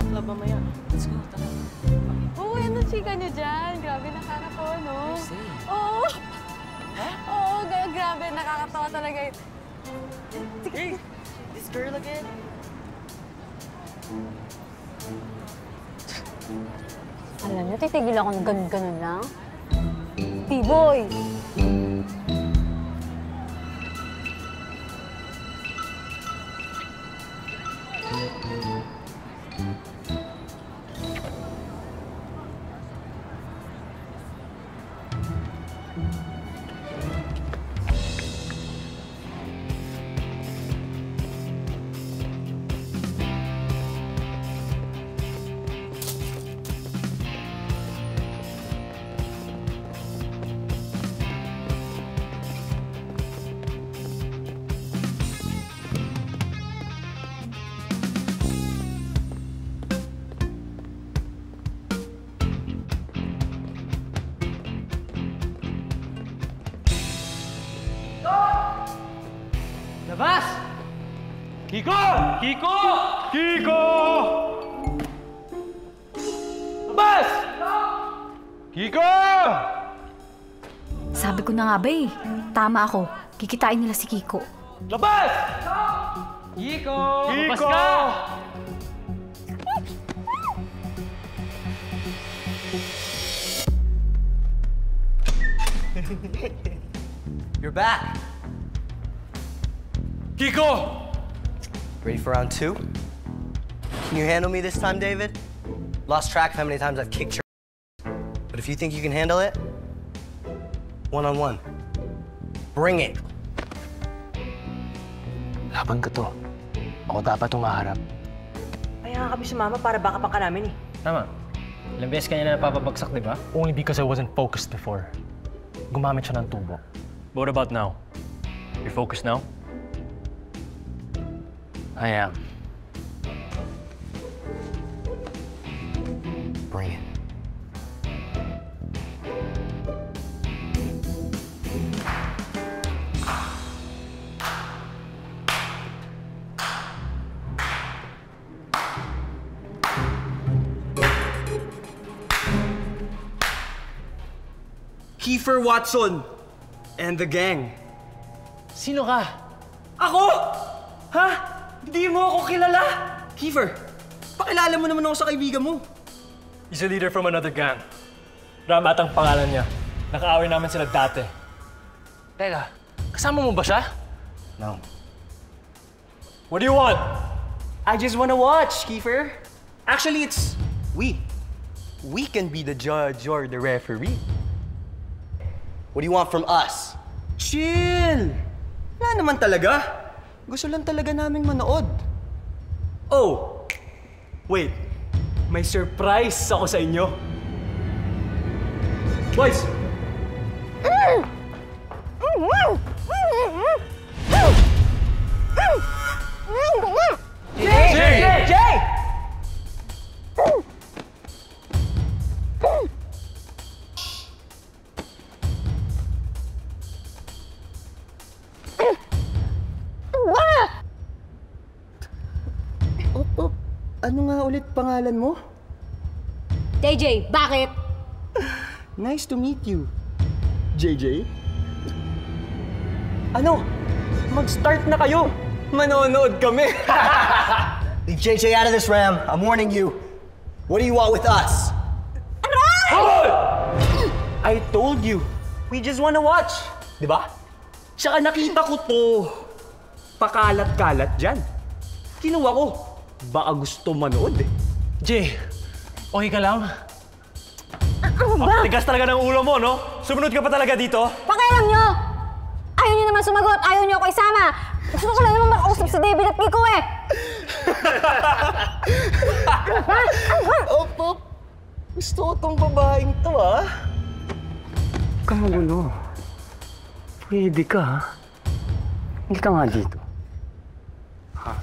Club mamaya. Let's go, tara. Oo, yan ang chika niyo dyan. Grabe, nakakatawa, no? Oo. Oo, grabe, nakakatawa talaga yun. Hey, this girl again. Alam niyo, titigil ako ng ganun lang. T-boy! Labas! Kiko! Kiko! Kiko! Labas! Kiko! Sabi ko na nga ba eh. Tama ako. Kikitain nila si Kiko. Labas! Kiko! Kiko! Labas ka! You're back. Kiko! Ready for round 2? Can you handle me this time, David? Lost track of how many times I've kicked your but if you think you can handle it, one-on-one. Bring it. Laban ko to. Ako dapat umaharap. Kaya kami sumama para baka pa ka namin eh. Tama. Ilang beses kanya na napapabagsak, di ba? Only because I wasn't focused before. Gumamit siya ng tubo. What about now? You're focused now? I am. Bring it. Kiefer Watson and the gang. Sino ka? Ako? Ha? Hindi mo ako kilala? Kiefer, pakilala mo naman ako sa kaibigan mo. He's a leader from another gang. Ramat ang pangalan niya. Nakaaway namin sila dati. Teka, kasama mo ba siya? No. What do you want? I just wanna watch, Kiefer. Actually, it's we. We can be the judge or the referee. What do you want from us? Chill! Wala naman talaga. Gusto lang talaga naming manood. Oh! Wait. May surprise ako sa inyo. Boys! Jay! Jay! Ano nga ulit pangalan mo? JJ, bakit? Nice to meet you, JJ. Ano? Mag-start na kayo. Manonood kami. Leave JJ out of this, Ram. I'm warning you. What do you want with us? I told you. We just wanna watch. Di ba? Tsaka nakita ko to. Pakalat-kalat dyan. Kinuha ko. Baka gusto manood eh. Jay, okay ka lang? Ano ba? Tigas talaga ng ulo mo, no? Sumunod ka pa talaga dito? Pakialam nyo! Ayaw nyo naman sumagot, ayaw nyo ako isama. Gusto ko lang naman makausap si David at Kiko eh. Opo. Gusto ko tong babaeng to, ah. Huwag kang magulo. Pwede ka, ha? Hindi ka nga dito. Ha?